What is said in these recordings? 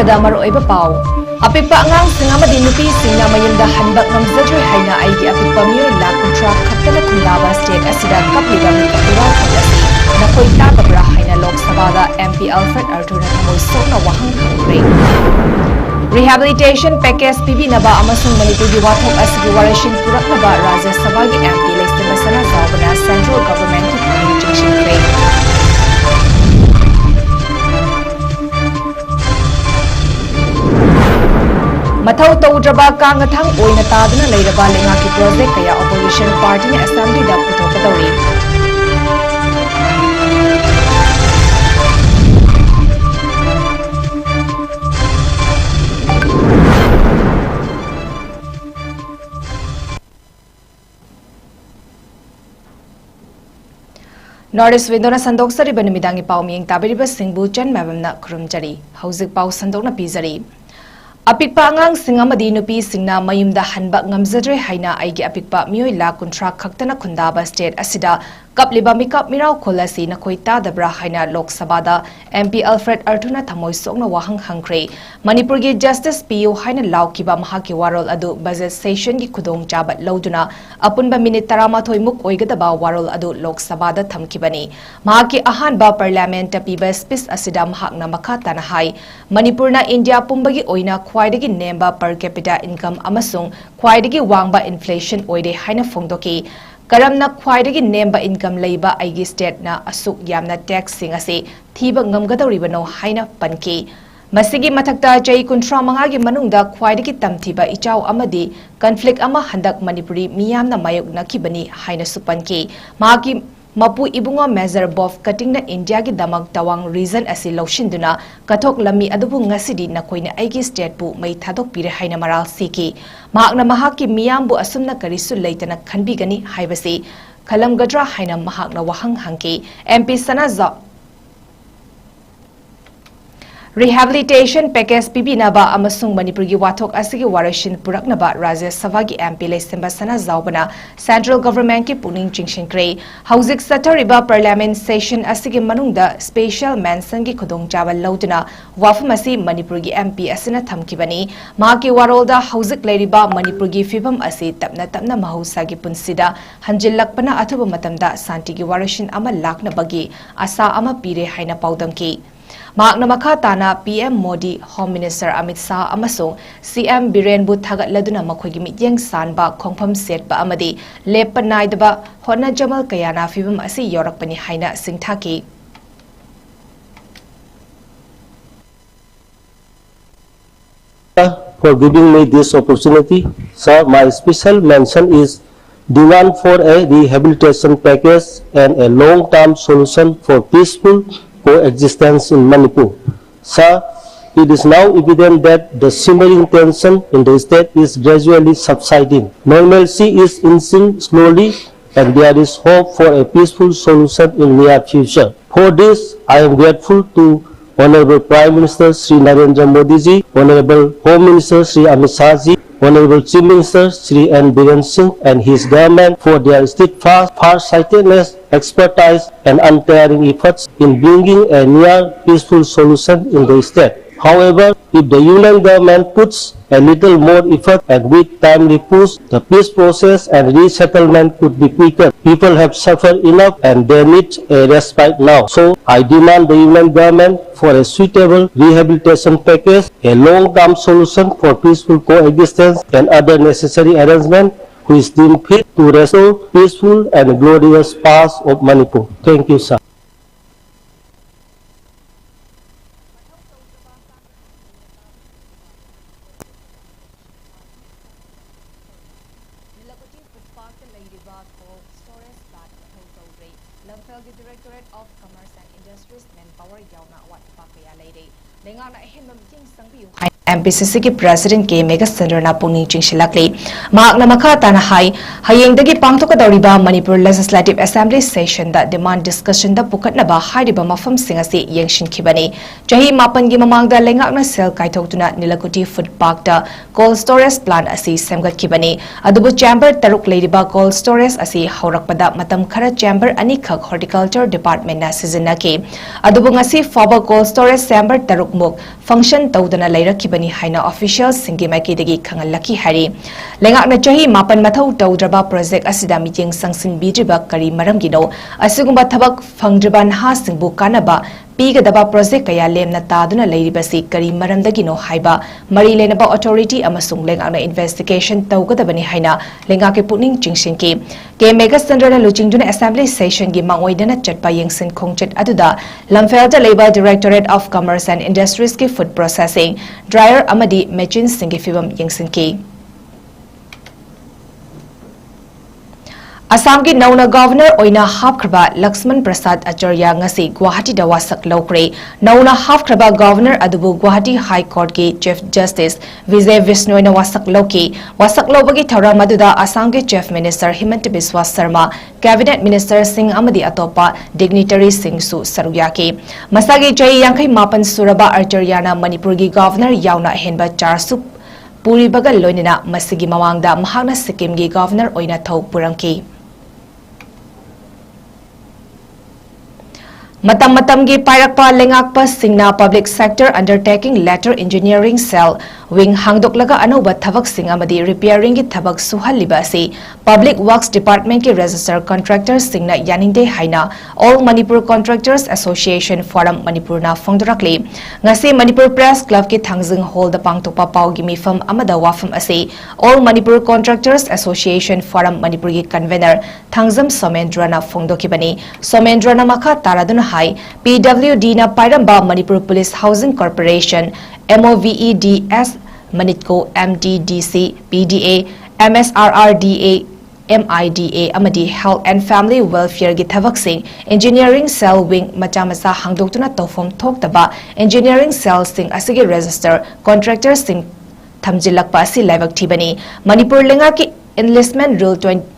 ꯊꯥꯕꯗ ꯃꯔꯨꯑꯣꯏꯕ ꯄꯥꯎ ꯑꯄꯤꯛꯄ ꯑꯉꯥꯡꯁꯤꯡ ꯑꯃꯗꯤ ꯅꯨꯄꯤꯁꯤꯡꯅ ꯃꯌꯨꯝꯗ ꯍꯟꯕ ꯉꯝꯖꯗ꯭ꯔꯦ ꯍꯥꯏꯅ ꯑꯩꯒꯤ ꯑꯄꯤꯛꯄ ꯃꯤꯑꯣꯏ ꯂꯥꯈ ꯀꯨꯟꯊ꯭ꯔꯥ ꯈꯛꯇꯅ ꯈꯨꯟꯗꯥꯕ ꯁ꯭ꯇꯦꯠ ꯑꯁꯤꯗ ꯀꯞꯂꯤꯕ ꯃꯤꯀꯞ ꯃꯤꯔꯥꯎꯈꯣꯜ ꯑꯁꯤ ꯅꯈꯣꯏ ꯇꯥꯗꯕ꯭ꯔꯥ ꯍꯥꯏꯅ ꯂꯣꯛ ꯁꯚꯥꯗ MP 𝗪𝗡𝗪 ꯊꯃꯣꯏ ꯁꯣꯛꯅ ꯋꯥꯍꯪ ꯍꯪꯈ꯭ꯔꯦ꯫ ꯔꯤꯍꯦꯕꯤꯂꯤꯇꯦꯁꯟ ꯄꯦꯀꯦꯖ ꯄꯤꯕꯤꯅꯕ ꯑꯃꯁꯨꯡ ꯃꯅꯤꯄꯨꯔꯒꯤ ꯋꯥꯊꯣꯛ ꯑꯁꯤꯒꯤ ꯋꯥꯔꯦꯞꯁꯤꯟ ꯄꯨꯔꯛꯅꯕ ꯔꯥꯖ꯭ꯌ ꯁꯚꯥꯒꯤ MP ꯂꯩꯁꯦꯝꯕ ꯁꯅꯥꯖꯥꯎꯕꯅ ꯁꯦꯟꯇ꯭ꯔꯦꯜ ꯒꯚꯔꯟꯃꯦꯟꯠꯀꯤ ꯄꯨꯛꯅꯤꯡ ꯆꯤꯡꯁꯤꯟꯈ꯭ꯔꯦ꯫ ꯃꯊꯧ ꯇꯧꯗ꯭ꯔꯕ ꯀꯥꯡꯒꯊꯥꯡ ꯑꯣꯏꯅ ꯇꯥꯗꯨꯅ ꯂꯩꯔꯕ ꯂꯩꯉꯥꯛꯀꯤ ꯄ꯭ꯔꯣꯖꯦꯛ ꯀꯌꯥ ꯑꯣꯄꯣꯖꯤꯁꯟ ꯄꯥꯔꯇꯤꯅ ꯑꯦꯁꯦꯝꯕ꯭ꯂꯤꯗ ꯄꯨꯊꯣꯛꯀꯗꯧꯔꯤ꯫ ꯅꯣꯔꯠ-ꯏꯁ ꯋꯤꯟꯗꯣꯅ ꯁꯟꯗꯣꯛꯆꯔꯤꯕ ꯅꯨꯃꯤꯗꯥꯡꯒꯤ ꯄꯥꯎ ꯃꯤꯠꯌꯦꯡ ꯇꯥꯕꯤꯔꯤꯕꯁꯤꯡꯕꯨ ꯆꯟꯃꯦꯕꯝꯅ ꯈꯨꯔꯨꯝꯖꯔꯤ꯫ ꯍꯧꯖꯤꯛ ꯄꯥꯎ ꯁꯟꯗꯣꯛꯅ ꯄꯤꯖꯔꯤ꯫ ꯑꯄꯤꯛꯄ ꯑꯉꯥꯡꯁꯤꯡ ꯑꯃꯗꯤ ꯅꯨꯄꯤꯁꯤꯡꯅ ꯃꯌꯨꯝꯗ ꯍꯟꯕ ꯉꯝꯖꯗ꯭ꯔꯦ ꯍꯥꯏꯅ ꯑꯩꯒꯤ ꯑꯄꯤꯛꯄ ꯃꯤꯑꯣꯏ ꯂꯥꯈ ꯀꯨꯟꯊ꯭ꯔꯥ ꯈꯛꯇꯅ ꯈꯨꯟꯗꯥꯕ ꯁ꯭ꯇꯦꯠ ꯑꯁꯤꯗ ꯀꯞꯂꯤꯕ ꯃꯤꯀꯞ ꯃꯤꯔꯥꯎꯈꯣꯜ ꯑꯁꯤ ꯅꯈꯣꯏ ꯇꯥꯗꯕ꯭ꯔꯥ ꯍꯥꯏꯅ ꯂꯣꯛ ꯁꯚꯥꯗ MP 𝗪𝗡𝗪 ꯊꯃꯣꯏ ꯁꯣꯛꯅ ꯋꯥꯍꯪ ꯍꯪꯈ꯭ꯔꯦ꯫ ꯃꯅꯤꯄꯨꯔꯒꯤ ꯖꯁꯇꯤꯁ ꯄꯤꯌꯨ ꯍꯥꯏꯅ ꯂꯥꯎꯈꯤꯕ ꯃꯍꯥꯛꯀꯤ ꯋꯥꯔꯣꯜ ꯑꯗꯨ ꯕꯖꯦꯠ ꯁꯦꯁꯟꯒꯤ ꯈꯨꯗꯣꯡꯆꯥꯕ ꯂꯧꯗꯨꯅ ꯑꯄꯨꯟꯕ ꯃꯤꯅꯤꯠ 18 ꯃꯨꯛ ꯑꯣꯏꯒꯗꯕ ꯋꯥꯔꯣꯜ ꯑꯗꯨ ꯂꯣꯛ ꯁꯚꯥꯗ ꯊꯝꯈꯤꯕꯅꯤ꯫ ꯃꯍꯥꯛꯀꯤ ꯑꯍꯥꯟꯕ ꯄꯥꯔꯂꯤꯌꯥꯃꯦꯟꯠꯇ ꯄꯤꯕ ꯁ꯭ꯄꯤꯆ ꯑꯁꯤꯗ ꯃꯍꯥꯛꯅ ꯃꯈꯥ ꯇꯥꯅ ꯍꯥꯏ ꯃꯅꯤꯄꯨꯔꯅ ꯏꯟꯗꯤꯌꯥ ꯄꯨꯝꯕꯒꯤ ꯑꯣꯏꯅ ꯈ꯭ꯋꯥꯏꯗꯒꯤ ꯅꯦꯝꯕ ꯄꯔ ꯀꯦꯄꯤꯇꯥ ꯏꯟꯀꯝ ꯑꯃꯁꯨꯡ ꯈ꯭ꯋꯥꯏꯗꯒꯤ ꯋꯥꯡꯕ ꯏꯟꯐ꯭ꯂꯦꯁꯟ ꯑꯣꯏꯔꯦ ꯍꯥꯏꯅ ꯐꯣꯡꯗꯣꯛꯈꯤ꯫ ꯀꯔꯝꯅ ꯈ꯭ꯋꯥꯏꯗꯒꯤ ꯅꯦꯝꯕ ꯏꯟꯀꯝ ꯂꯩꯕ ꯑꯩꯒꯤ ꯁ꯭ꯇꯦꯠꯅ ꯑꯁꯨꯛ ꯌꯥꯝꯅ ꯇꯦꯛꯁꯁꯤꯡ ꯑꯁꯤ ꯊꯤꯕ ꯉꯝꯒꯗꯧꯔꯤꯕꯅꯣ ꯍꯥꯏꯅ ꯄꯟꯈꯤ꯫ ꯃꯁꯤꯒꯤ ꯃꯊꯛꯇ ꯆꯍꯤ 35ꯒꯤ ꯃꯅꯨꯡꯗ ꯈ꯭ꯋꯥꯏꯗꯒꯤ ꯇꯝꯊꯤꯕ ꯏꯆꯥꯎ ꯑꯃꯗꯤ ꯀꯟꯐ꯭ꯂꯤꯛ ꯑꯃ ꯍꯟꯗꯛ ꯃꯅꯤꯄꯨꯔꯤ ꯃꯤꯌꯥꯝꯅ ꯃꯥꯌꯣꯛꯅꯈꯤꯕꯅꯤ ꯍꯥꯏꯅꯁꯨ ꯄꯟꯈꯤ꯫ ꯃꯍꯥꯛꯀꯤ ꯃꯄꯨ ꯏꯕꯨꯡꯉꯣ ꯃꯦꯖꯔ ꯕꯣꯐ ꯀꯇꯤꯡꯅ ꯏꯟꯗꯤꯌꯥꯒꯤꯗꯃꯛ ꯇꯋꯥꯡ ꯔꯤꯖꯟ ꯑꯁꯤ ꯂꯧꯁꯤꯟꯗꯨꯅ ꯀꯠꯊꯣꯛꯂꯝꯃꯤ ꯑꯗꯨꯕꯨ ꯉꯁꯤꯗꯤ ꯅꯈꯣꯏꯅ ꯑꯩꯒꯤ ꯁ꯭ꯇꯦꯠꯄꯨ ꯃꯩ ꯊꯥꯗꯣꯛꯄꯤꯔꯦ ꯍꯥꯏꯅ ꯃꯔꯥꯜ ꯁꯤꯈꯤ꯫ ꯃꯍꯥꯛꯅ ꯃꯍꯥꯛꯀꯤ ꯃꯤꯌꯥꯝꯕꯨ ꯑꯁꯨꯝꯅ ꯀꯔꯤꯁꯨ ꯂꯩꯇꯅ ꯈꯟꯕꯤꯒꯅꯤ ꯍꯥꯏꯕꯁꯤ ꯈꯜꯂꯝꯒꯗ꯭ꯔꯥ ꯍꯥꯏꯅ ꯃꯍꯥꯛꯅ ꯋꯥꯍꯪ ꯍꯪꯈꯤ꯫ MP ꯁꯅꯥꯖꯥꯎ ꯔꯤꯍꯦꯕꯤꯂꯤꯇꯦꯁꯟ ꯄꯦꯀꯦꯖ ꯄꯤꯕꯤꯅꯕ ꯑꯃꯁꯨꯡ ꯃꯅꯤꯄꯨꯔꯒꯤ ꯋꯥꯊꯣꯛ ꯑꯁꯤꯒꯤ ꯋꯥꯔꯦꯞꯁꯤꯟ ꯄꯨꯔꯛꯅꯕ ꯔꯥꯖ꯭ꯌ ꯁꯚꯥꯒꯤ MP ꯂꯩꯁꯦꯝꯕ ꯁꯅꯥꯖꯥꯎꯕꯅ ꯁꯦꯟꯇ꯭ꯔꯦꯜ ꯒꯚꯔꯟꯃꯦꯟꯠꯀꯤ ꯄꯨꯛꯅꯤꯡ ꯆꯤꯡꯁꯤꯟꯈ꯭ꯔꯦ꯫ ꯍꯧꯖꯤꯛ ꯆꯠꯊꯔꯤꯕ ꯄꯥꯔꯂꯤꯌꯥꯃꯦꯟꯠ ꯁꯦꯁꯟ ꯑꯁꯤꯒꯤ ꯃꯅꯨꯡꯗ ꯁ꯭ꯄꯦꯁꯤꯌꯦꯜ ꯃꯦꯟꯁꯟꯒꯤ ꯈꯨꯗꯣꯡꯆꯥꯕ ꯂꯧꯗꯨꯅ ꯋꯥꯐꯝ ꯑꯁꯤ ꯃꯅꯤꯄꯨꯔꯒꯤ MP ꯑꯁꯤꯅ ꯊꯝꯈꯤꯕꯅꯤ꯫ ꯃꯍꯥꯛꯀꯤ ꯋꯥꯔꯣꯜꯗ ꯍꯧꯖꯤꯛ ꯂꯩꯔꯤꯕ ꯃꯅꯤꯄꯨꯔꯒꯤ ꯐꯤꯚꯝ ꯑꯁꯤ ꯇꯞꯅ ꯇꯞꯅ ꯃꯍꯧꯁꯥꯒꯤ ꯄꯨꯟꯁꯤꯗ ꯍꯟꯖꯤꯜꯂꯛꯄꯅ ꯑꯊꯨꯕ ꯃꯇꯝꯗ ꯁꯥꯟꯇꯤꯒꯤ ꯋꯥꯔꯦꯞꯁꯤꯟ ꯑꯃ ꯂꯥꯛꯅꯕꯒꯤ ꯑꯁꯥ ꯑꯃ ꯄꯤꯔꯦ ꯍꯥꯏꯅ ꯄꯥꯎꯗꯝꯈꯤ꯫ ꯃꯍꯥꯛꯅ ꯃꯈꯥ ꯇꯥꯅ PM Modi, home minister Amit Shah ꯑꯃꯁꯨꯡ CM ꯕꯤꯔꯦꯟꯕꯨ ꯊꯥꯒꯠꯂꯗꯨꯅ ꯃꯈꯣꯏꯒꯤ ꯃꯤꯠꯌꯦꯡ ꯁꯥꯟꯕ, ꯈꯣꯡꯐꯝ ꯁꯦꯠꯄ ꯑꯃꯗꯤ ꯂꯦꯞꯄ ꯅꯥꯏꯗꯕ ꯍꯣꯠꯅꯖꯃꯜ ꯀꯌꯥꯅ ꯐꯤꯚꯝ ꯑꯁꯤ ꯌꯧꯔꯛꯄꯅꯤ ꯍꯥꯏꯅ ꯁꯤꯡꯊꯥꯈꯤ꯫ For giving me this opportunity. Sir, my special mention is demand for a rehabilitation package and a long-term solution for peaceful coexistence in Manipur. Sir, it is now evident that the simmering tension in the state is gradually subsiding. Normalcy is inching slowly and there is hope for a peaceful solution in near future. For this, I am grateful to Honorable Prime Minister Shri Narendra Modi ji, Honorable Home Minister Shri Amit Shah ji, Honorable Chief Minister Shri N. Biren Singh and his government for their steadfast, far-sightedness, expertise and untiring efforts in bringing a near peaceful solution in the state. However, if the union government puts a little more effort and with timely push, the peace process and resettlement could be quicker. People have suffered enough and they need a respite now. So, I demand the union government for a suitable rehabilitation package, a long-term solution for peaceful coexistence and other necessary arrangements which deem fit to restore peaceful and glorious past of Manipur. Thank you, sir. ꯂꯝꯐꯦꯜꯒꯤ directorate of commerce and industries manpower ꯌꯥꯎꯅ ꯑꯋꯥꯠ ꯑꯄꯥ ꯀꯌꯥ ꯂꯩꯔꯦ꯫ ꯂꯩꯉꯥꯛꯅ ꯑꯍꯦꯟꯕ ꯃꯤꯠꯌꯦꯡ ꯆꯪꯕꯤꯌꯨ ꯍꯥꯏꯅ MPCC की President 𝗍𝗵𝐻 पुनिंग चिंगसिलक्ली माकना मखा ताना high हयेंगदगी पांगथोकदौरिबा Manipur Legislative Assembly Session दा demand discussion दा पुखटनबा हाइरिबा मफमसिंग असि येंगसिनखिबनी चही 8 गी ममांगदा लेंगाकना सेल काइथोक्तुना नीलकुटी फूड पार्क दा cold storage plant असि सेमगतखिबनी अदुबु chamber taruk लेरिबा cold storage असि हौरकपदा मतम खरा chamber अनिखक horticulture department na सिजिनकी अदुबु ngasi faba cold storage chamber taruk muk function तौदना लेरखिबनी हाइना official सिंगी माइकेदगी खंगलकी हारि लेंगाकना चही 8 मथौ तौद्रबा project asida meeting sangsin bijiba kari maramgino asugumba thabak fangdriba naha singbu kanaba pigadaba project kaya lemna taduna leiribasi kari maramdagino haiba mari lenaba authority amasung lengakna investigation taugadabani haina lengake puning chingsinki 𝗍𝗵𝐻 luchingduna assembly session gi mangoidana chatpa yengsin khongchat aduda lamfelda labor directorate of commerce and industries ki food processing dryer amadi machine singi fibam yengsinki Assam की नौना governor ओइना हाफख्रबा Lakshman Prasad Acharya ngasi Guwahati दा वासक लौख्रे नौना हाफख्रबा governor अदुबु गुवाहाटी हाई कोर्ट की चीफ जस्टिस विजय विष्णुइना वासक लौकी वासक लौबगी थौरा मदुदा असम के chief minister Himanta Biswa Sarma cabinet minister सिंह अमदी अतोपा डिग्निटरी सिंह सु सरुयाकी मसागी चई 58 सुरबा आचार्यना मणिपुर की गवर्नर यावना हेनबा चारसु पूरी बगल लोइना मसिगी मवांगदा महागना सिक्किम की गवर्नर ओइना थौ पुरंकी मतम की पायरकपा लेंगाकपा सिंगना public sector undertaking letter engineering cell wing हांगदोकलगा अनौबा थबक सिंग अमदी रिपेयरिंग की थबक सुहलिबा से पब्लिक वर्क्स डिपार्टमेंट के रजिस्टर कॉन्ट्रैक्टर सिंगना यानिंगदे हाइना all Manipur contractors association forum Manipur ना फोंगदरकली ngasi मणिपुर प्रेस क्लब की थांगजिंग हॉल द पांगतोपा पाउगी मिफम अमदा वाफम असे all Manipur contractors association forum Manipur की कन्वेनर थांगजम सोमेंद्रना फोंगदोकिबनी सोमेंद्रना मखा तारादुन हाई PWD ना पाइरंबा Manipur police housing corporation MOVEDS Manitco MTDC PDA MSRRDA MIDA amadi Health and Family Welfare gi thabak sing Engineering Cell Wing macha macha hangdoktuna tofom thoktaba Engineering Cell sing asigi register contractor sing thamjilakpa asi laibak thibani Manipur lenga ki enlistment rule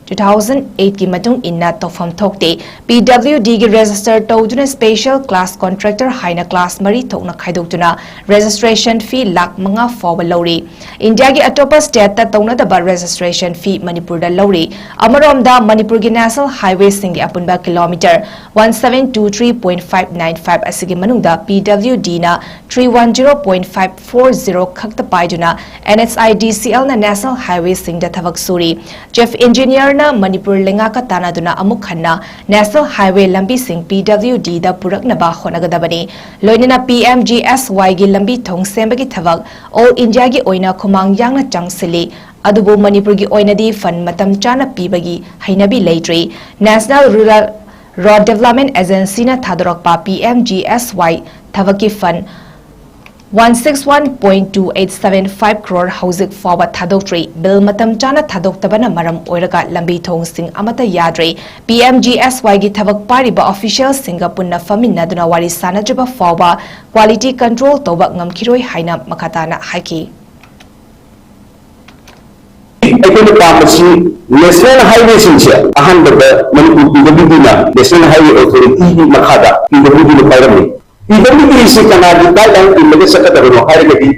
2008 की मतुंग इन्ना तोफम थोकते PWD की रजिस्टर तौदुना special class contractor हाइना class मरी थोकना खाइदोक्तुना रजिस्ट्रेशन फी लाख 5 फाव लौरी इंडिया की अटोपा स्टेट ता तौनदबा रजिस्ट्रेशन फी मणिपुर दा लौरी अमरोमदा मणिपुर की नेशनल हाईवे सिंग अपुनबा किलोमीटर 1723.595 असिगी मनुंगदा PWD ना 310.540 खक्त पाइदुना NHIDCL ना नेशनल हाईवे सिंग दा थबक सूरी चीफ इंजीनियर मणिपुर लेंगाका तानादुना अमुक खन्ना नेशनल हाईवे लंबी सिंह PWD दा पुरकनबा होनगदबनी लोइनना PMGSY गी लंबी थोंग सेंबगी थबक ऑल इंडिया की ओइना खुमांग यांगना चंगसिली अदुबो मणिपुर की ओइनदी फंड मतम चाना पीबगी हैनबी लेट्री national rural road development agency ना थादरकपा PMGSY थबकी fund 161.2875 crore houzik fawa thadoktrei bill matam chana thadoktabana maram oiraga lambi thong sing amata yadre PMGSY gi thabak pariba official singa punna faminna duna wari sanajaba fawa quality control toba ngamkhiroi haina makatana haiki national highway sinche ahanba manipur PWD na national highway authority makhada PWD na pairami PWD is a guideline in the secretary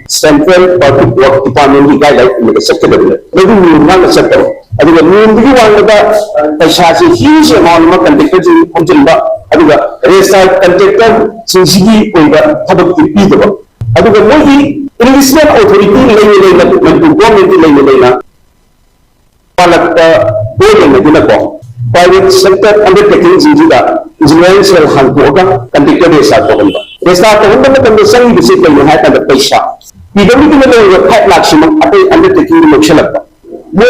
Central Public Work Department guideline in the secretary. Maybe we will not sector. I think we will want the Shashi huge amount of contractors in Jumba. I think the restart contractor since he over public people. I think the movie investment authority to government private sector undertaking engineering cell hangoga contractor restart होगा restart होने में तो संग विषय पे यह है कि पैसा PWD में लोग 5 लाख से अपने undertaking में लक्ष्य लगता वो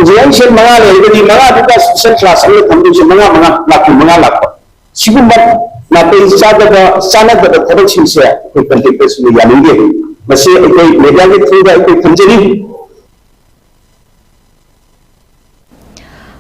engineering cell मंगा ले यदि मंगा तो का social class में हम से मंगा लाख सिगुम ना पैसा का सानक का थोड़ा चीज है कोई contractors में यानेंगे बस ये कोई मीडिया के थ्रू कोई Kanjari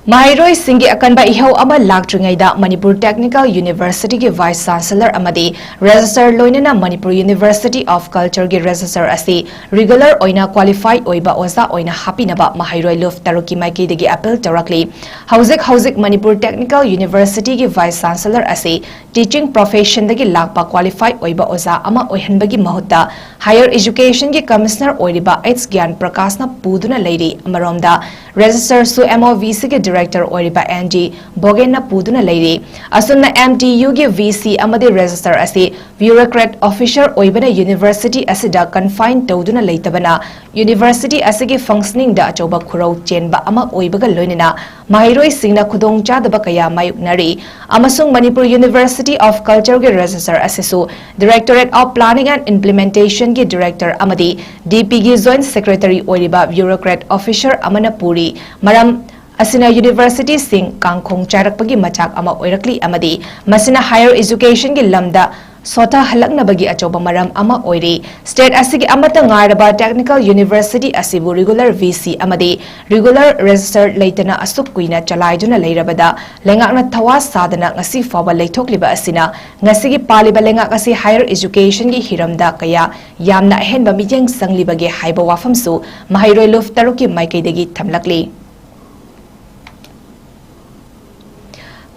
Mahairoi Singi Akanba Ihau Ama Laktringaida Manipur Technical University ki Vice Chancellor Amadi Register Loinana Manipur University of Culture ki Register Asi regular oina qualified oiba oza oina hapinaba Mahairoi Luf Taruki Maiki degi appeal Tarakli Hauzik Manipur Technical University ki Vice Chancellor Asi teaching profession degi lakpa qualified oiba oza ama oihanbagi mahutta higher education ki commissioner oiriba 𝐋𝐢𝐯𝐞 𝐍𝐞𝐰𝐬 puduna amaromda Register su MOVC ki Director Oriba 𝗫𝐷𝐸 na puduna leiri asumna MTU gi VC amadi register asi bureaucrat officer oibana university asida confined tawduna leitabana university asigi functioning da achoba khurau chenba ama oibaga loinena Mahairoi singna khudong chadaba kaya mayuknari amasung Manipur University of Culture gi register asisu Directorate of Planning and Implementation gi Director amadi DP gi Joint Secretary oiriba bureaucrat officer amana puri maram Asina University sing kangkhong charakpagi machak ama oirakli amadi masina higher education gi lamda sota halaknabagi achoba maram ama oiri state asigi amata ngairaba technical university asibu regular VC amadi regular registered leitana asuk kuina chalaiduna leirabada lengakna thawa sadana ngasi faba leithokliba asina ngasigi paliba lengak asi higher education gi hiramda kaya yamna henba mijeng sanglibagi haiba wafamsu Mahairoi Luf Taruki Maikaidagi thamlakli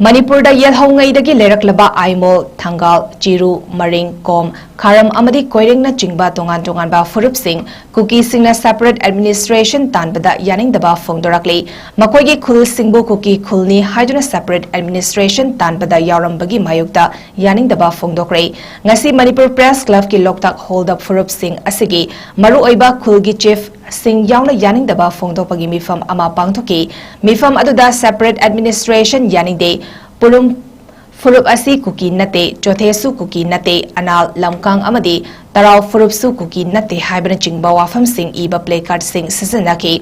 Manipur da 𝗂𝗗𝐸𝐬 leiraklaba aimol thangal chiru maring kom kharam amadi koiring na chingba tongan ba furup sing kuki singna separate administration tanbada yaningdaba phongdorakli makoi gi khul singbu kuki khulni haiduna separate administration tanbada yarambagi mayukta yaningdaba phongdokre ngasi Manipur Press Club ki Loktak hold up furup sing asigi maru oiba khulgi chief sing yauna yaningdaba phongdokpagi mifam ama pangthoki mifam aduda separate administration yaningde purum furup asi kuki nate chothesu kuki nate anal lamkang amadi tarau furup su kuki nate haibana chingba wafam sing iba placard sing sisinaki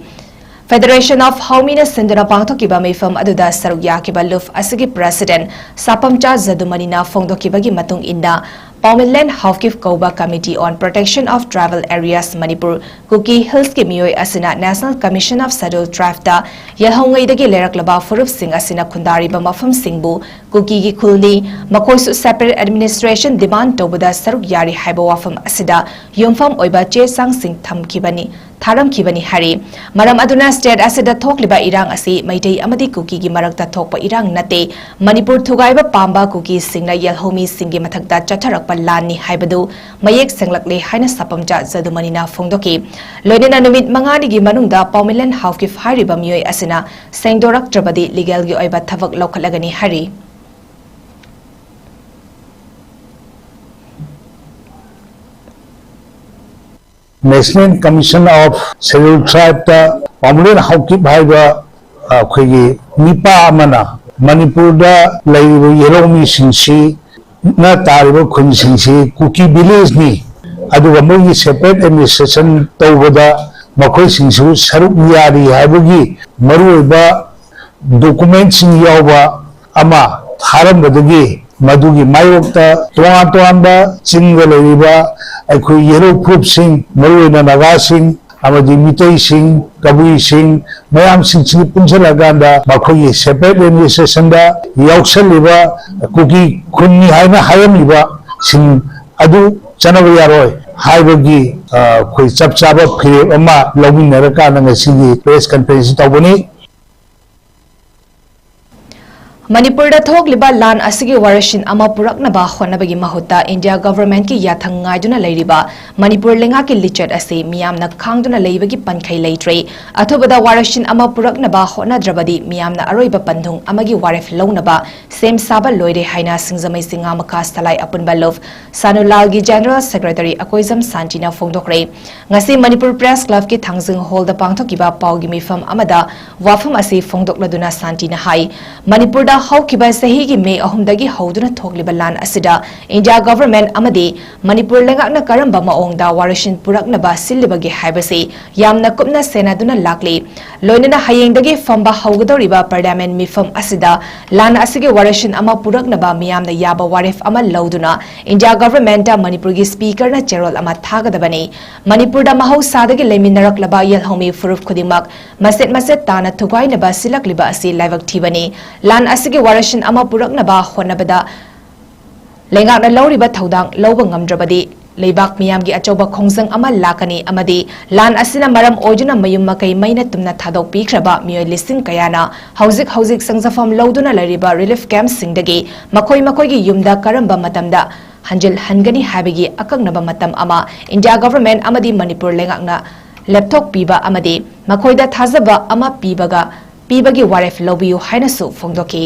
Federation of Haumina Sinduna Pangtokiba mifam aduda saruk yakiba luf asigi president sapamcha zadumanina phongdokibagi matung inda Permanent 𝗵𝗂𝐻𝐸 Committee on Protection of Tribal Areas Manipur Kuki Hills ki miyoi asina National Commission of Scheduled Tribe da 𝗂𝗗𝐸𝐬𝐬 leiraklaba furup sing asina khundariba mafam singbu kuki gi khulni makoisu separate administration demand tobada saruk yari haiba wafam asida yumfam oiba che sang sing thamkibani tharamkibani hari maram aduna state asida thokliba irang asi maitei amadi kuki gi marakta thokpa irang nate Manipur thugaiba pamba kuki singna 𝗂𝗻𝐸 singi mathakta chacharak Lani haibadu mayek senglakle haina sapamcha zadumanina phongdoki loinena numit mangani gi manungda permanent 𝗵𝗂𝐻𝐸 hariba miyoi asina sengdorak trabadi legal gi oiba thavak lokhalagani hari National Commission of Scheduled Tribe da permanent 𝗵𝗂𝐻𝐸 haiba khoi nipa amana Manipur da laibu 𝗂𝗻𝐸 singsi na tariba khun singsi kuki village ni aduga mogi separate administration tawbada makhoi singsu saruk yari haibagi maruiba documents yawba ama tharambadagi madugi mayokta toan chinga leiba aikhoi yellow proof sing maruina naga sing amadi mitei sing kabui sing mayam sing punjalaganda makhoi separate administration da yauksaliba kuki khunni haina hayamliba sing adu chanaba yaroi haibagi khoi chapchaba phire ama lominaraka ngasigi press conference tawbani Manipur da thokliba lan asigi warashin ama puraknaba khonabagi mahutta India government ki yathang ngaiduna leiriba Manipur lenga ki lichet ase miyamna khangduna leibagi pankhai leitre athobada warashin ama puraknaba khonadrabadi miyamna aroiba pandhung amagi waref lounaba sem saba loire haina singjamai singa makha salai apunba love Sanulal gi General Secretary 𝗂𝐻𝐸𝐸 sanchina phongdokre ngasi Manipur Press Club ki thangjing hall da pangthokiba paugi mifam amada wafam ase phongdokladuna santina hai Manipur da haukiba sahi gi May 3 hauduna thokliba lan asida India government amadi Manipur lengakna karamba maongda warishin puraknaba sillibagi haibasi yamna kupna senaduna lakli loinana hayengdagi famba haugadoriba parliament mifam asida lan asige warishin ama puraknaba miyamna yaba warif ama lauduna India government da Manipur gi speaker na cherol ama thagadabani Manipur da mahausadagi leminaraklaba yelhomi furuf khudingmak maset tana thugainaba silakliba asi laibak thibani lan asige warishin ama puraknaba honabada lengakna lauriba thodang lauba ngamdrabadi leibak miyamgi achoba khongjang ama lakani amadi lan asina maram ojuna mayum makai maina tumna thadok pikraba mioi listing kayana hauzik sangjafam lauduna lariba relief camp singdagi makoi gi yumda karamba matamda hanjil hangani habigi akagnaba matam ama India government amadi Manipur lengakna laptop piba amadi makoida thazaba ama pibagi waref lobiyu hainasu fongdoki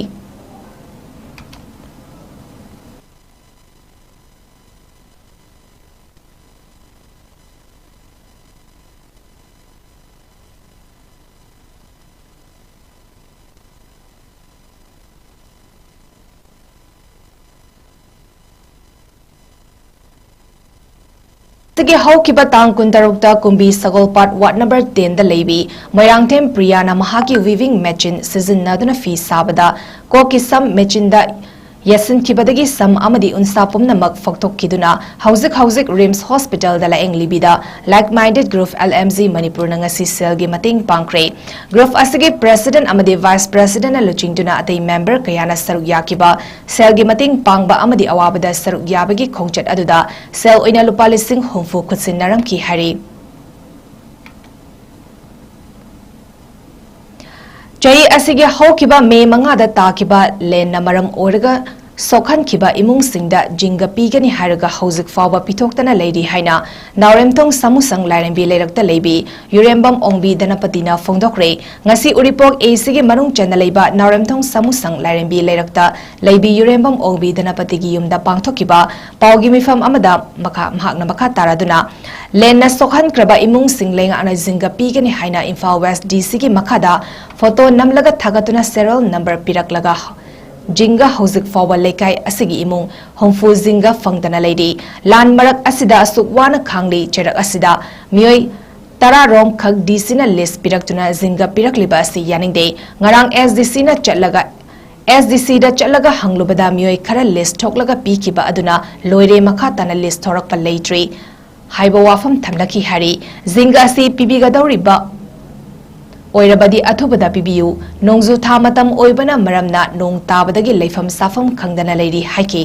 Tagi haukiba tang kuntarukta kumbi sagolpat ward number 10 da leibi Moirangthem Priyana mahaki weaving machine season naduna fi sabada ko kisam machine da yasin kibadagi sam amadi unsapum namak faktok kiduna hauzik Rims Hospital da laeng libida like-minded group LMZ Manipur na ngasi selgi mating pangkre group asigi president amadi vice president na luchingduna atay member kayana saruk yakiba selgi mating pangba amadi awabada saruk yabagi khongchat aduda sel oina lupa lising humfu khutsin naram ki hari Chai asige haukiba May 5 da takiba len na maram oraga sokhan kiba imung singda jinga pigani haraga hauzik fawba pitoktana lady haina nauremtong samusang lairembi leirakta leibi yurembam ongbi danapatina fongdokre ngasi uripok asige manung chana leiba nauremtong samusang lairembi leirakta leibi yurembam ongbi danapatigi yumda pangthokiba pawgi mifam amada makha taraduna lenna sokhan kraba imung singlenga ana jinga pigani haina Imphal West DC ki makhada photo namlaga thagatuna serial number piraklaga jinga hauzik fawba lekai asigi imung homfu jinga fangdana lady lan marak asida sukwana khangli cherak asida mioi tara rom khag DC na list piraktuna jinga pirakliba asi yaningde ngarang SDC da chalaga hanglubada mioi khara list thoklaga pikiba aduna loire makha tana list thorakpa leitri haiba wafam thamlaki hari jinga si pibiga dauriba oirabadi athubada pibiyu nongzu tha matam oibana maramna nong tabadagi leifam safam khangdana leiri haiki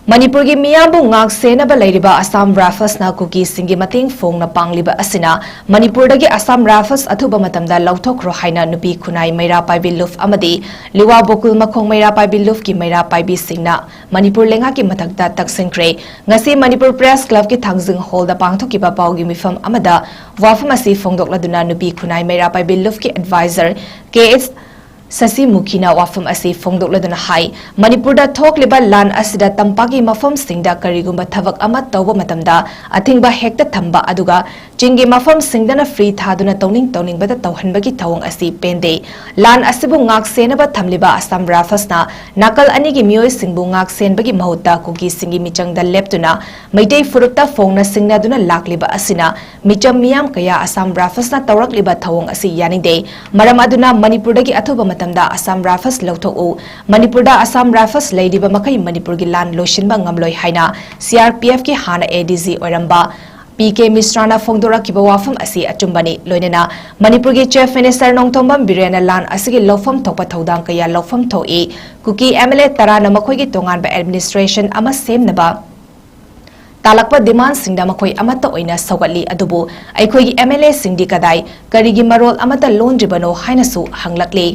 Manipur gi miyabu ngak senaba leiriba Assam Rifles na kuki singi mating phongna pangliba asina Manipur dagi Assam Rifles athuba matamda lauthokro haina nupi khunai meira paibi luf amadi liwa bokul makhong meira paibi luf ki meira paibi singna Manipur lenga ki mathakta taksingkre ngasi Manipur Press Club ki thangjing hall da pangthokiba pawgi mifam amada wafam asi phongdokladuna nupi khunai meira paibi luf ki advisor 𝗋𝐢𝐯 Sasi Mukhina wafam asi fongdokladuna hai Manipur da thokliba lan asida tampagi mafam singda karigumba thavak ama tawba matamda athingba hekta thamba aduga chingi mafam singdana free thaduna tawning bada tawhanbagi thawang asi pende lan asibu ngak senaba thamliba Assam Rifles na nakal ani gi mioi singbu ngak senbagi mahutta kuki singi michangda leptuna maitei furupta phongna singna duna lakliba asina micham miyam kaya Assam Rifles na tawrakliba thawang asi yanide maram aduna Manipur dagi athuba matamda Assam Rifles lauthok Manipur da Assam Rifles leidiba makai Manipur gi lan loshinba ngamloi haina CRPF ki hana ADG oiramba PK Misrana Fongdora kiba wafam asi achumbani loinena Manipur gi Chief Minister Nongthombam Birena lan asigi lofam thokpa thodang kaya lofam thoi kuki MLA tarana makhoi gi tongan ba administration ama semnaba talakpa demand singda makhoi amata oina sawatli adubu aikhoi gi MLA singdi kadai karigi marol amata londribano hainasu hanglakli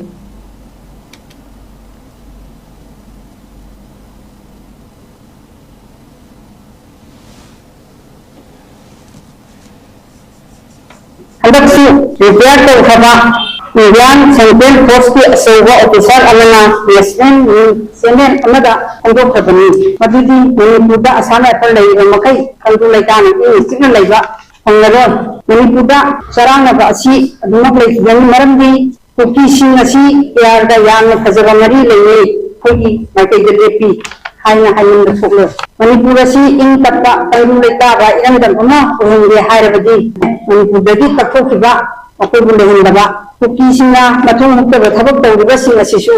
Handaksu repair to khaba Indian Central Force ki asoba officer amana Western Semen amada andok khabani madidi Manipur da asana par lai makai kandu laitan ni signa laiba ꯐꯪꯂꯔꯣꯏ ꯃꯅꯤꯄꯨꯔꯗ ꯆꯔꯥꯡꯅꯕ ꯑꯁꯤ ꯑꯗꯨꯃꯛ ꯂꯩꯈꯤꯒꯅꯤ ꯃꯔꯝꯗꯤ ꯀꯨꯀꯤꯁꯤꯡ ꯑꯁꯤ ꯀꯌꯥꯗ ꯌꯥꯝꯅ ꯐꯖꯕ ꯃꯔꯤ ꯂꯩꯌꯦ ꯑꯩꯈꯣꯏꯒꯤ ꯃꯥꯏꯀꯩꯗ ꯂꯦꯞꯄꯤ ꯍꯥꯏꯅ ꯍꯥꯏꯅꯤꯡꯕ ꯊꯣꯛꯂꯦ ꯃꯅꯤꯄꯨꯔ ꯑꯁꯤ ꯏꯪ ꯇꯞꯄ ꯇꯪꯗꯨ ꯂꯩꯇꯥꯕ ꯏꯔꯝꯗꯝ ꯑꯃ ꯑꯣꯏꯍꯟꯒꯦ ꯍꯥꯏꯔꯕꯗꯤ ꯃꯅꯤꯄꯨꯔꯗꯒꯤ ꯇꯛꯊꯣꯛꯈꯤꯕ ꯃꯈꯣꯏꯕꯨ ꯂꯩꯍꯟꯗꯕ ꯀꯨꯀꯤꯁꯤꯡꯅ ꯃꯊꯣꯡ ꯍꯨꯛꯇꯕ ꯊꯕꯛ ꯇꯧꯔꯤꯕꯁꯤꯡ ꯑꯁꯤꯁꯨ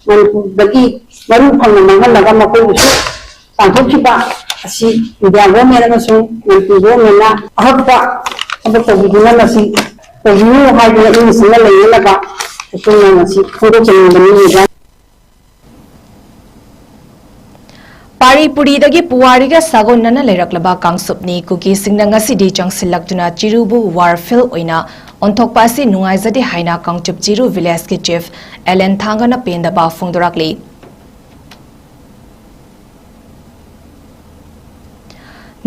ꯃꯅꯤꯄꯨꯔꯗꯒꯤ ꯃꯔꯨ ꯐꯪꯅ ꯃꯥꯡꯍꯜꯂꯒ ꯃꯈꯣꯏꯕꯨꯁꯨ ꯇꯥꯟꯊꯣꯛꯈꯤꯕ ꯑꯁꯤ ꯏꯟꯗꯤꯌꯥ ꯒꯣꯔꯃꯦꯟ ꯑꯃꯁꯨꯡ ꯃꯅꯤꯄꯨꯔ ꯒꯣꯔꯃꯦꯟꯅ ꯑꯍꯛꯄ ꯊꯕꯛ ꯇꯧꯕꯤꯗꯨꯅ ꯃꯁꯤ ꯇꯧꯕꯤꯌꯨ ꯍꯥꯏꯗꯨꯅ ꯏꯪꯁꯤꯡꯅ ꯂꯩꯅꯅꯕ ꯑꯩꯈꯣꯏꯅ ꯃꯁꯤ ꯐꯣꯡꯗꯣꯛꯆꯅꯤꯡꯕꯅꯤ ꯄꯥꯔꯤꯄꯨꯔꯤꯗꯒꯤ ꯄꯨꯋꯥꯔꯤꯒ ꯁꯥꯒꯣꯟꯅꯅ ꯂꯩꯔꯛꯂꯕ ꯀꯥꯡꯁꯨꯞꯅꯤ ꯀꯨꯀꯤꯁꯤꯡꯅ ꯉꯁꯤꯗꯤ ꯆꯪꯁꯤꯜꯂꯛꯇꯨꯅ ꯆꯤꯔꯨꯕꯨ ꯋꯥꯔ ꯐꯤꯜ ꯑꯣꯏꯅ ꯑꯣꯟꯊꯣꯛꯄ ꯑꯁꯤ ꯅꯨꯡꯉꯥꯏꯖꯗꯦ ꯍꯥꯏꯅ ꯀꯥꯡꯆꯨꯞ ꯆꯤꯔꯨ ꯚꯤꯂꯦꯖꯀꯤ ꯆꯤꯐ ꯑꯦꯂꯦꯟ ꯊꯥꯡꯒꯅ ꯄꯦꯟꯗꯕ ꯐꯣꯡꯗꯣꯔꯛꯂꯤ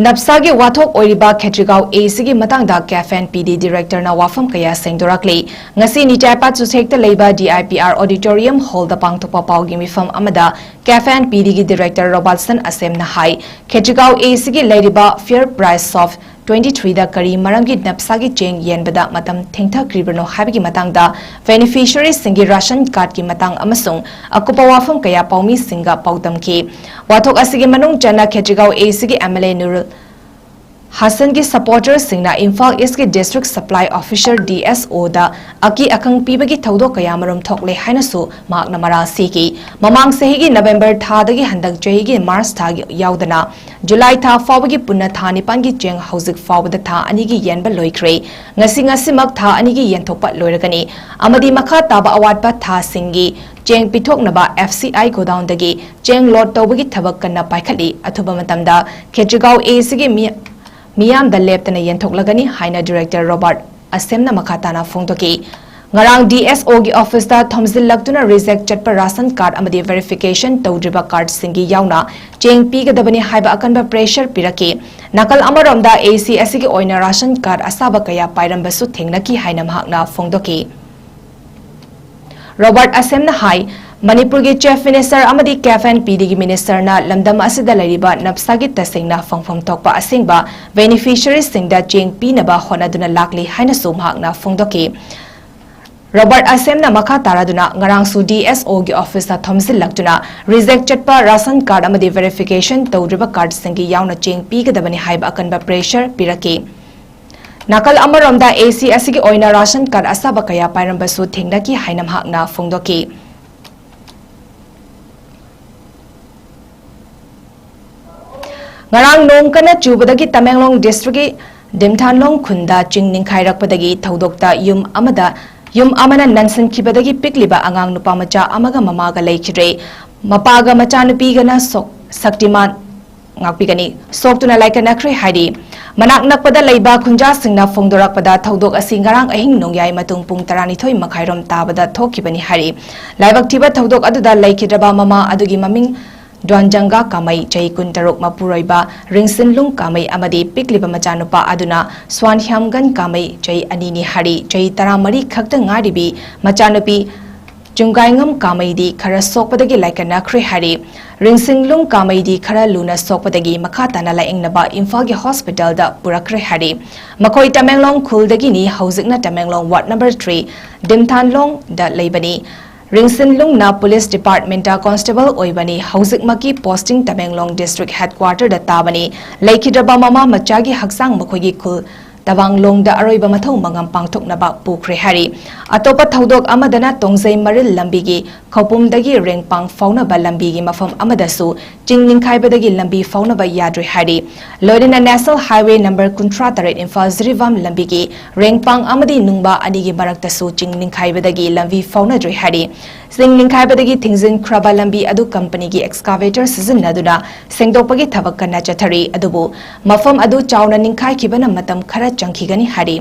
ꯅꯞꯁꯥꯒꯤ ꯋꯥꯊꯣꯛ ꯑꯣꯏꯔꯤꯕ ꯈꯦꯇ꯭ꯔꯤꯒꯥꯎ ꯑꯦꯁꯤꯒꯤ ꯃꯇꯥꯡꯗ ꯀꯦꯐꯦꯟ ꯄꯤꯗꯤ ꯗꯤꯔꯦꯛꯇꯔꯅ ꯋꯥꯐꯝ ꯀꯌꯥ ꯁꯦꯡꯗꯣꯔꯛꯂꯤ ꯉꯁꯤ ꯅꯤꯇꯥꯏꯄꯥꯠ ꯆꯨꯁꯦꯛꯇ ꯂꯩꯕ DIPR ꯑꯣꯗꯤꯇꯣꯔꯤꯌꯝ ꯍꯣꯜꯗ ꯄꯥꯡꯊꯣꯛꯄ ꯄꯥꯎꯒꯤ ꯃꯤꯐꯝ ꯑꯃꯗ ꯀꯦꯐꯦꯟ ꯄꯤꯗꯤꯒꯤ ꯗꯤꯔꯦꯛꯇꯔ ꯔꯣꯕꯥꯔꯠꯁꯟ ꯑꯁꯦꯝꯅ ꯍꯥꯏ ꯈꯦꯇ꯭ꯔꯤꯒꯥꯎ ꯑꯦꯁꯤꯒꯤ ꯂꯩꯔꯤꯕ ꯐꯤꯌꯔ ꯄ꯭ꯔꯥꯏꯁ ꯑꯣꯐ 23ꯗ ꯀꯔꯤ ꯃꯔꯝꯒꯤ ꯅꯞꯁꯥꯒꯤ ꯆꯦꯡ ꯌꯦꯟꯕꯗ ꯃꯇꯝ ꯊꯦꯡꯊꯈ꯭ꯔꯤꯕꯅꯣ ꯍꯥꯏꯕꯒꯤ ꯃꯇꯥꯡꯗ ꯕꯦꯅꯤꯐꯤꯁꯔꯤꯁꯤꯡꯒꯤ ꯔꯥꯁꯟ ꯀꯥꯔꯗꯀꯤ ꯃꯇꯥꯡ ꯑꯃꯁꯨꯡ ꯑꯀꯨꯞꯄ ꯋꯥꯐꯝ ꯀꯌꯥ ꯄꯥꯎꯃꯤꯁꯤꯡꯒ ꯄꯥꯎꯗꯝꯈꯤ ꯋꯥꯊꯣꯛ ꯑꯁꯤꯒꯤ ꯃꯅꯨꯡ ꯆꯟꯅ ꯈꯦꯇ꯭ꯔꯤꯒꯥꯎ ꯑꯦꯁꯤꯒꯤ MLA ꯅꯨꯔꯨꯜ ꯍꯁꯟꯒꯤ ꯁꯄꯣꯔꯇꯔꯁꯤꯡꯅ ꯏꯝꯐꯥꯜ ꯏꯁꯀꯤ ꯗꯤꯁꯇ꯭ꯔꯤꯛ ꯁꯄ꯭ꯂꯥꯏ ꯑꯣꯐꯤꯁꯔ DSOꯗ ꯑꯀꯤ ꯑꯈꯪ ꯄꯤꯕꯒꯤ ꯊꯧꯗꯣꯛ ꯀꯌꯥ ꯃꯔꯨꯝ ꯊꯣꯛꯂꯦ ꯍꯥꯏꯅꯁꯨ ꯃꯍꯥꯛꯅ ꯃꯔꯥꯜ ꯁꯤꯈꯤ ꯃꯃꯥꯡ ꯆꯍꯤꯒꯤ ꯅꯕꯦꯝꯕꯔ ꯊꯥꯗꯒꯤ ꯍꯟꯗꯛ ꯆꯍꯤꯒꯤ ꯃꯥꯔꯆ ꯊꯥꯒꯤ ꯌꯥꯎꯗꯅ ꯖꯨꯂꯥꯏ ꯊꯥ ꯐꯥꯎꯕꯒꯤ ꯄꯨꯟꯅ ꯊꯥ 9ꯒꯤ ꯆꯦꯡ ꯍꯧꯖꯤꯛ ꯐꯥꯎꯕꯗ ꯊꯥ 2ꯒꯤ ꯌꯦꯟꯕ ꯂꯣꯏꯈ꯭ꯔꯦ ꯉꯁꯤꯃꯛ ꯊꯥ 2ꯒꯤ ꯌꯦꯟꯊꯣꯛꯄ ꯂꯣꯏꯔꯒꯅꯤ ꯑꯃꯗꯤ ꯃꯈꯥ ꯇꯥꯕ ꯑꯋꯥꯠꯄ ꯊꯥꯁꯤꯡꯒꯤ ꯆꯦꯡ ꯄꯤꯊꯣꯛꯅꯕ FCI ꯒꯣꯗꯥꯎꯟꯗꯒꯤ ꯆꯦꯡ ꯂꯣꯠ ꯇꯧꯕꯒꯤ ꯊꯕꯛ ꯀꯟꯅ ꯄꯥꯏꯈꯠꯂꯤ ꯑꯊꯨꯕ ꯃꯇꯝꯗ ꯈꯦꯇ꯭ꯔꯤꯒꯥꯎ ꯑꯦꯁꯤꯒꯤ ꯃꯤꯌꯥꯝꯗ ꯂꯦꯞꯇꯅ ꯌꯦꯟꯊꯣꯛꯂꯒꯅꯤ ꯍꯥꯏꯅ ꯗꯤꯔꯦꯛꯇꯔ ꯔꯣꯕꯥꯔꯠ ꯑꯁꯦꯝꯅ ꯃꯈꯥ ꯇꯥꯅ ꯐꯣꯡꯗꯣꯛꯈꯤ ꯉꯔꯥꯡ DSOꯒꯤ ꯑꯣꯐꯤꯁꯇ ꯊꯣꯝꯖꯤꯜꯂꯛꯇꯨꯅ ꯔꯤꯖꯦꯛ ꯆꯠꯄ ꯔꯥꯁꯟ ꯀꯥꯔꯗ ꯑꯃꯗꯤ ꯚꯦꯔꯤꯐꯤꯀꯦꯁꯟ ꯇꯧꯗ꯭ꯔꯤꯕ ꯀꯥꯔꯗꯁꯤꯡꯒꯤ ꯌꯥꯎꯅ ꯆꯦꯡ ꯄꯤꯒꯗꯕꯅꯤ ꯍꯥꯏꯕ ꯑꯀꯟꯕ ꯄ꯭ꯔꯦꯁꯔ ꯄꯤꯔꯛꯈꯤ ꯅꯥꯀꯜ ꯑꯃꯔꯣꯝꯗ AC ꯑꯁꯤꯒꯤ ꯑꯣꯏꯅ ꯔꯥꯁꯟ ꯀꯥꯔꯗ ꯑꯁꯥꯕ ꯀꯌా ꯄꯥꯏꯔꯝꯕꯁꯨ ꯊꯦꯡꯅꯈꯤ ꯍꯥꯏꯅ ꯃꯍꯥꯛꯅ ꯐꯣꯡꯗꯣꯛꯈꯤ ꯔꯣꯕꯥꯔꯠ ꯑꯁꯦꯝꯅ ꯍꯥꯏ ꯃꯅꯤꯄꯨꯔꯒꯤ ꯆꯤꯐ ꯃꯤꯅꯤꯁꯇꯔ ꯑꯃꯗꯤ ꯀꯦꯐꯦꯟ ꯄꯤꯗꯤꯒꯤ ꯃꯤꯅꯤꯁꯇꯔꯅ ꯂꯝꯗꯝ ꯑꯁꯤꯗ ꯂꯩꯔꯤꯕ ꯅꯞꯁꯥꯒꯤ ꯇꯁꯦꯡꯅ ꯐꯪꯐꯝ ꯊꯣꯛꯄ ꯑꯁꯦꯡꯕ ꯕꯦꯅꯤꯐꯤꯁꯔꯤꯁꯤꯡꯗ ꯆꯦꯡ ꯄꯤꯅꯕ ꯍꯣꯠꯅꯗꯨꯅ ꯂꯥꯛꯂꯤ ꯍꯥꯏꯅꯁꯨ ꯃꯍꯥꯛꯅ ꯐꯣꯡꯗꯣꯛꯈꯤ ꯔꯣꯕꯥꯔꯠ ꯑꯁꯦꯝꯅ ꯃꯈꯥ ꯇꯥꯔꯗꯨꯅ ꯉꯔꯥꯡꯁꯨ DSOꯒꯤ ꯑꯣꯐꯤꯁꯇ ꯊꯣꯝꯖꯤꯜꯂꯛꯇꯨꯅ ꯔꯤꯖꯦꯛ ꯆꯠꯄ ꯔꯥꯁꯟ ꯀꯥꯔꯗ ꯑꯃꯗꯤ ꯚꯦꯔꯤꯐꯤꯀꯦꯁꯟ ꯇꯧꯗ꯭ꯔꯤꯕ ꯀꯥꯔꯗꯁꯤꯡꯒꯤ ꯌꯥꯎꯅ ꯆꯦꯡ ꯄꯤꯒꯗꯕꯅꯤ ꯍꯥꯏꯕ ꯑꯀꯟꯕ ꯄ꯭ꯔꯦꯁꯔ ꯄꯤꯔꯛꯈꯤ ꯅꯥꯀꯜ ꯑꯃꯔꯣꯝꯗ AC ꯑꯁꯤꯒꯤ ꯑꯣꯏꯅ ꯔꯥꯁꯟ ꯀꯥꯔꯗ ꯑꯁꯥꯕ ꯀꯌꯥ ꯄꯥꯏꯔꯝꯕꯁꯨ ꯊꯦꯡꯅꯈꯤ ꯍꯥꯏꯅ ꯃꯍꯥꯛꯅ ꯐꯣꯡꯗꯣꯛꯈꯤ ngarang nong kana chubadagi Tamenglong districtki Dimthanlong khunda ching ningkhairappadagi thodokta yum amana nansan khibadagi pikliba angang nupa macha amaga mamaga leikhire mapaga macha nupigana saktiman ngakpigani soktuna laikanakre haidi manak nakpada leiba khunja singna phongdorakpada thodok asi ngarang ahing nongyai matung pung 12 makhairom tabada thokibani hari laibak thiba thodok aduda leikhidaba mama adugi maming Dwanjanga kamai chai kuntarok mapuroiba ringsinlung kamai amadi pikliba machanupa aduna swanhyamgan kamai chai anini hari chai taramari khakta ngaribi machanupi 𝗄𝗏𝗃 𝐁𝐫𝐴 khara sokpadagi laikana khre hari ringsinglung 𝐶𝐫𝐴 khara luna sokpadagi makhatana laingnaba Imphal gi hospital da purakre hari makoi Tamenglong khuldagi ni hauzikna Tamenglong ward number 3 Dimthanlong da leibani ringsinlung na police department da constable oibani haujik maki posting Tamenglong district headquarter da tabani leikhidaba mama machagi haksang makhoigi khul Tawanglong da aroiba mathau mangam pangthoknaba pukre hari atopa thodok amadana tongjai maril lambigi khopumdagi rengpang faunaba lambigi mafam amadasu chingninkhaiba lambi faunaba yadre hari loidina national highway number 38 Imphal Zirivam lambigi rengpang amadi nungba anigi maraktasu chingninkhaiba lambi faunadre hari chingninkhaiba thingzin khraba lambi adu company gi excavator sizinaduna sengdokpagi thabak kana chathari adubu mafam adu chauna ningkhai khibana matam khara changkhigani hari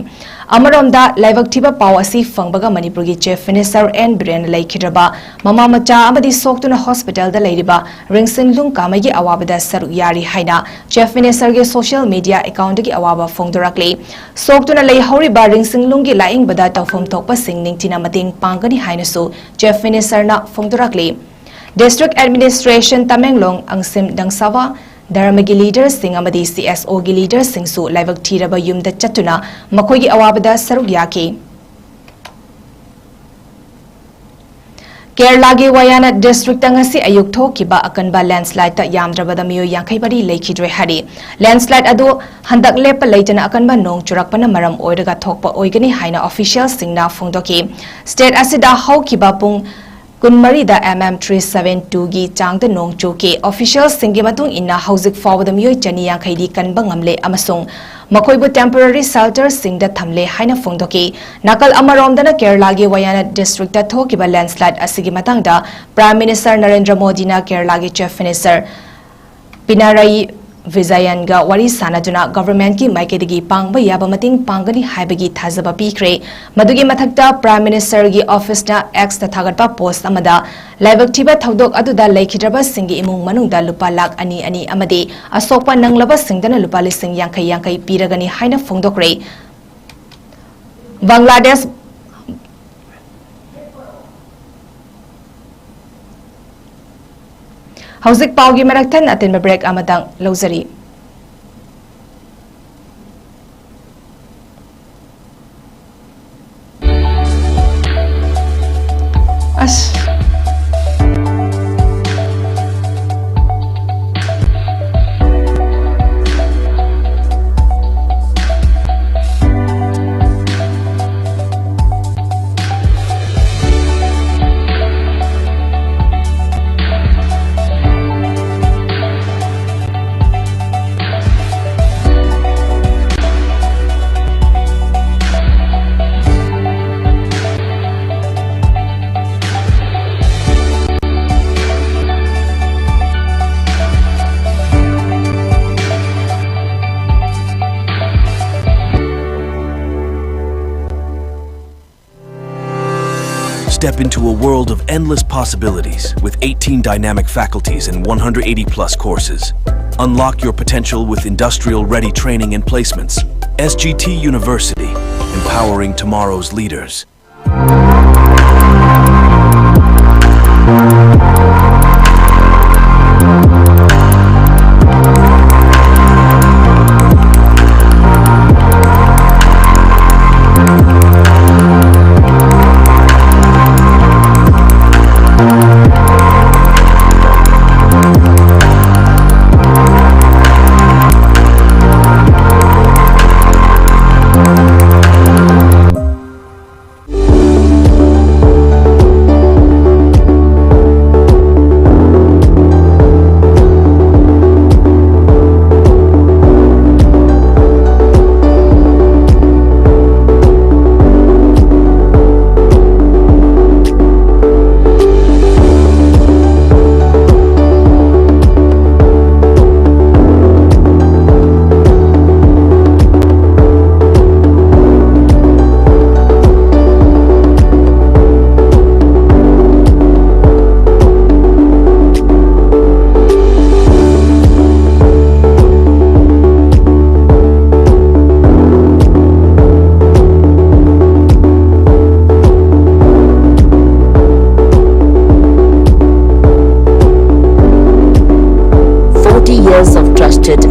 amaromda laibak thiba paw asi fangbaga Manipur gi chief minister N Biren leikhidaba mama macha amadi soktuna hospital da leiriba ringsinlung kamai gi awabada saru yari haina chief minister gi social media account gi awaba phongdorakli soktuna leihoriba ringsinlung gi laing bada tawfom thokpa singningtina mating pangani haina su chief minister na phongdorakli district administration Tamenglong angsim dangsawa धर्मगी लीडरसिंग अमदी CSO गी लीडरसिंगसु लाइबक थीरबा युमदा चतुना मखोइगी अवाबदा सरुक याकी केरला के Wayanad district तंगसी अयुक थोकिबा अकनबा landslide ता यामद्रबदा मियो यांखैबरी लेखिद्रे हरी landslide अदो हंदक लेप लेटना अकनबा नोंग चुरकपना मरम ओइरगा थोकपा ओइगनी हाइना official सिंगना फोंदोकी state असिदा हौकिबा पुंग कुनमरीदा MM 372 गी चांगदा नोंग चुके ऑफिशियल सिंगी मतुंग इन्ना हौजिक फावदा मियो चनी यांखैदी कनबा ngamle अमसुंग मखोइबु टेम्पररी शेल्टर सिंगदा थमले हाइना फोंदोकी नाकल अमरोमदना केरला गे वायानाड डिस्ट्रिक्ट ता थोकिबा लैंडस्लाइड असिगी मतंगदा प्राइम मिनिस्टर नरेंद्र मोदी ना केरला गे चीफ मिनिस्टर पिनाराई विजयनगा वारी सानादुना गवर्नमेंट की माइकेदगी पांगबा याबा मतिंग पांगनी हाइबगी थाजबा पीख्रे मदुगी मथक्ता प्राइम मिनिस्टर गी ऑफिस ना एक्स ता थागतपा पोस्ट अमदा लाइबक थिबा थौदोक अदुदा लेखिद्रबा सिंगी इमुंग मनुंगदा लुपा लाख अनि अनि अमदे असोकपा नंगलबा सिंगदना लुपा लिसिंग यांखै यांखै पीरगनी हाइना फोंदोकरे बांग्लादेश हौजिक पाउगी मरक्थन अतिन ब्रेक अमदंग लौजरी Step into a world of endless possibilities with 18 dynamic faculties and 180 plus courses. Unlock your potential with industrial-ready training and placements. SGT University, empowering tomorrow's leaders.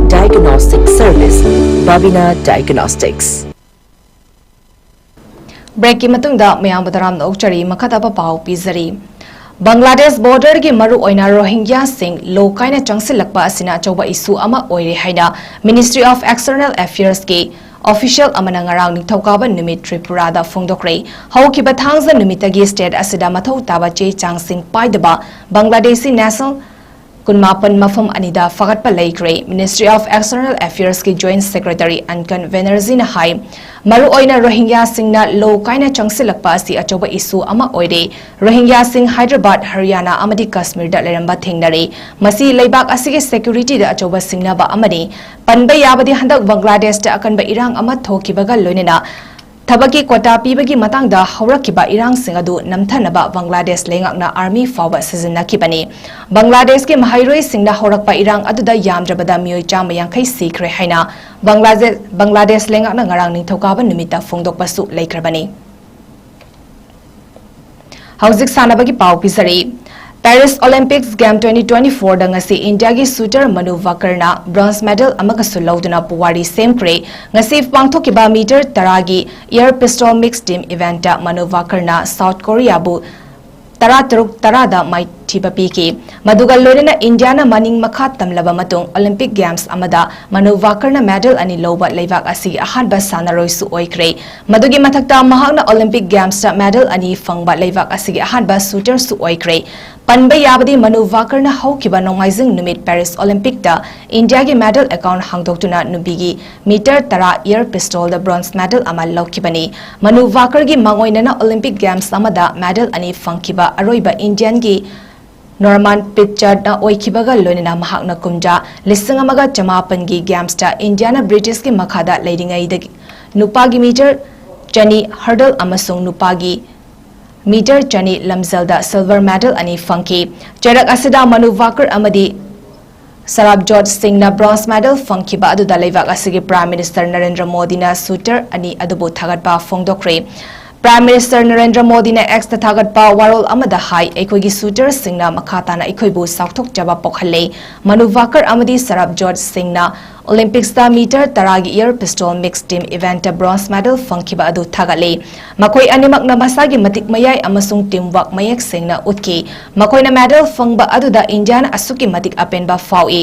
Diagnostic service, Babina Diagnostics. Break की मतुंगदा मयाम बदराम नौचरी मखदाबा पाउ पिजरी Bangladesh border की मरु ओइना Rohingya Singh लोकाइना चंगसिलकपा असिना चौबा issue अमा ओइरे हाइना ministry of external affairs के ऑफिशियल अमना ngarang निथौकाबा निमित त्रिपुरादा फोंदोक्रे हौकिबा थांगजा निमितगी स्टेट असिदा मथौ ताबा चे चांगसिंग पाइदबा बांग्लादेशी नेशनल कुनमापन मफम अनिदा फगटपा लेख्रे मिनिस्ट्री ऑफ एक्सटर्नल अफेयर्स की जॉइंट सेक्रेटरी अंकन बेनर्जी ने हाई मरु ओइना रोहिंग्या सिंगना लो काइना चंगसिलकपा असि अचौबा इशू अमा ओइरे रोहिंग्या सिंह हैदराबाद हरियाणा अमदी कश्मीर दा लेरंबा थेंगनरे मसी लेबाक असिगे सिक्योरिटी दा अचौबा सिंगनाबा अमनी पनबा याबदी हंदक बांग्लादेश दा अकनबा इरांग अमा थोकिबगा लोइनेना थबकी कोटा पीबगी मतंगदा हौरकिबा इरांग सिंग अदु नमथनबा बांग्लादेश लेंगकना आर्मी फाव सिजनकिबनी बांग्लादेश के महाइरोई सिंगना हौरकपा इरांग अदुदा यामद्रबदा मियोय चाम यांखै सीख्रे हैना बांग्लादेश लेंगकना ngarang निथौकाबा निमित्ता फोंदोकपसु लेख्रबनी हौजिक सानबगी पाउ पिसरी Paris Olympics Game 2024 da ngasi India gi shooter Manu Vacker na bronze medal amagasu lauduna puwari semkre ngasi pangthokiba meter 10 gi air pistol mixed team event da Manu Vacker na South Korea bu 13 da mai thiba piki madugal lorena India na maning makha tamlaba matung Olympic Games amada Manu Vacker na medal ani loba leibak asi ahanba sanaroi su oikre madugi mathakta mahakna Olympic Games da medal ani fangba leibak asi ahanba shooter su oikre panba yabadi Manu Vacker na haukiba nongaizing numit Paris Olympic da India gi medal account hangdoktuna nubigi meter 10 air pistol da bronze medal amal laukibani Manu Vacker gi mangoina na Olympic Games amada medal ani fangkiba aroiba Indian gi Norman Pitchard na oikibaga lonina mahakna kumja lisingamaga chamapan gi games ta Indiana British ki makhada leidingai da nupagi meter chani hurdle amasung nupagi meter chani lamzalda silver medal ani funky charak asida Manu Vacker amadi Sarabjot Singh na bronze medal funky ba adu dalaiwak asigi Prime Minister Narendra Modi na shooter ani adubu thagat ba fongdokre Prime Minister Narendra Modi na ex thagat pa warol amada hai ekogi shooter singna makhata na ekoibu saukthok jaba pokhalle Manu Vacker amadi Sarabjot Singh na Olympics da meter 10 gi air pistol mixed team event da bronze medal fangkiba adu thagale makoi animak na masagi matik mayai amasung teamwork mayak singna utki makoi na medal fangba adu da Indian asuki matik apenba fawi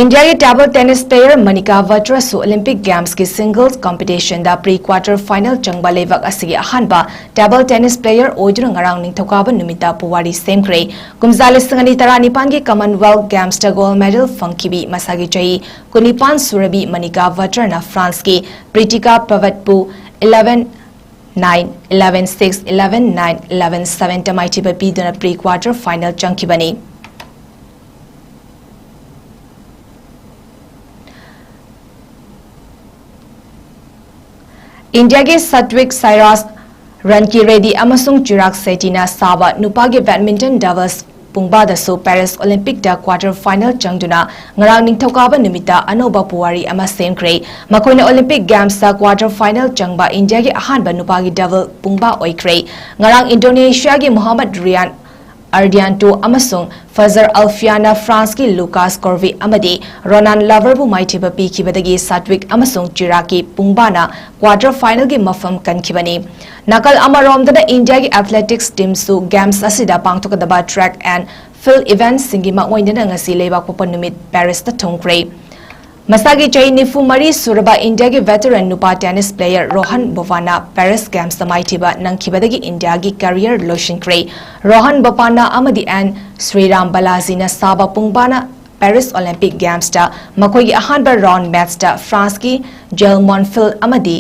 India की table tennis player Manika Batra su Olympic Games की singles competition da pre-quarter final changba levak asigi ahanba table tennis player oijru ngarang ningthokaba numita puwari semkre kumzali singani taranipan ki Commonwealth Games da gold medal fangkibi masagi chai kunipan surabi Manika Batra na France की Pritika Pavatpu 11-9, 11-6, 11-9, 11-7 tamaiti bapi duna pre-quarter final changkibani India के सत्विक Cyrus रनकी ready अमसुंग चिराग सेटी ना साबा नुपा के badminton doubles पुंगबा दसो Paris Olympic दा quarter final चंगदुना ngarang ningthokaba numita anoba puwari ama semkre makoina Olympic Games da quarter final changba India के ahanba nupa gi double pungba oikre ngarang Indonesia के Muhammad Rian Ardianto amasung Fazer Alfiana France ki Lucas Corvi amadi Ronan Loverbu maithiba pikibadagi Satwik amasung Chiraki Pungbana quarter final ki mafam kankibani nakal amaromdana India ki athletics team su games asida pangthokadaba track and field events singi maoindana ngasi leibak popanumit Paris ta thongkre Masagi chai nifu mari suraba India ki veteran nupa tennis player Rohan Bopana Paris Games samaitiba nangkibadagi India ki career loshinkre Rohan Bopana amadi and Sriram Balaji na saba pungbana Paris Olympic Games ta makoi ki ahanba round match ta France ki Gelmonfil amadi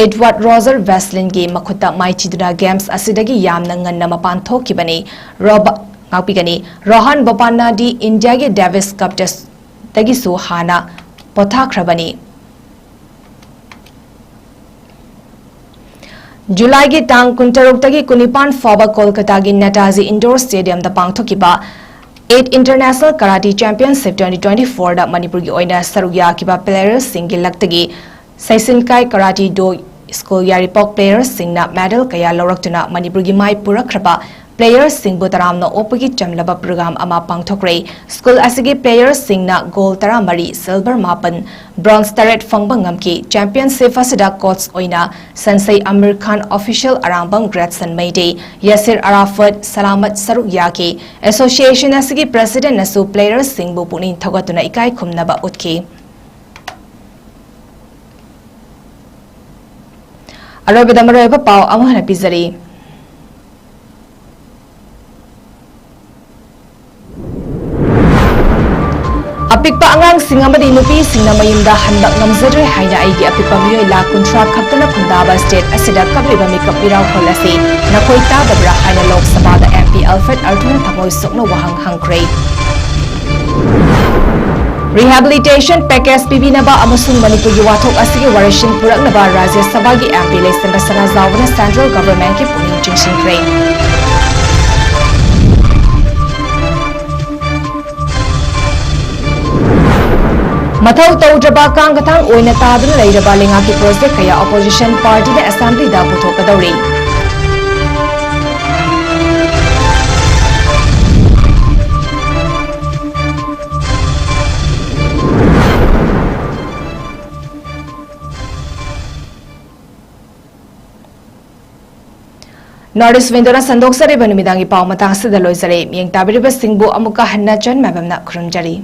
Edward Roger Vaseline ki makhuta maichiduna games asidagi yamna nganna mapan thokibani ngapigani Rohan Bopana di India ki Davis Cup ta Tagisu Hana Pothakrabani July ki tang kuntaruk tagi kunipan Faba Kolkata ki Netaji Indoor Stadium da pangthokiba 8 International Karate Championship 2024 da Manipur ki oina sarugya kiba players singi laktagi Saisinkai Karate Do School Yaripok players singna medal kaya loraktuna Manipur ki mai purakraba Players sing butaramna opagi chamlaba program ama pangthokre school asigi players singna gold taramari silver mapan bronze taret fangbangam ki championship asida coach oina Sensei Amir Khan official arambang Gretchen Mayday Yasir Arafat Salamat Saruk Yaki Association asigi president nasu players sing bu punin thogatuna ikai khumnaba utki Arabidamaroba pau amhana pizari Apikpa angang singamadi nupi singna mayumda hanbak ngamzadre haina aigi apikpa miyoy la kuntra khaktana khundaba state asida kabriba mikap piraw kholasi nakoi ta dabra haina lok sabha da MP Alfred Arthur thangoi sokna wahang hangkre Rehabilitation package pibinaba amasung Manipur gi wathok asigi warishin puraknaba Rajya Sabha gi MP election basana zawna central government ki puning chingshinkre मथौ तौद्रबा कांगथांग ओइना तादुना लेरबा लेंगाकी project कया opposition party ने assembly दा पुथोकदौरी नॉर्थ ईस्ट विंडोना संदोक्सरिबा नुमिदांगी पाव मतांग सिदा लोइजरे मियंग ताबिरिबा सिंगबु अमुका हन्ना चन मैबमना खुरुमजरी।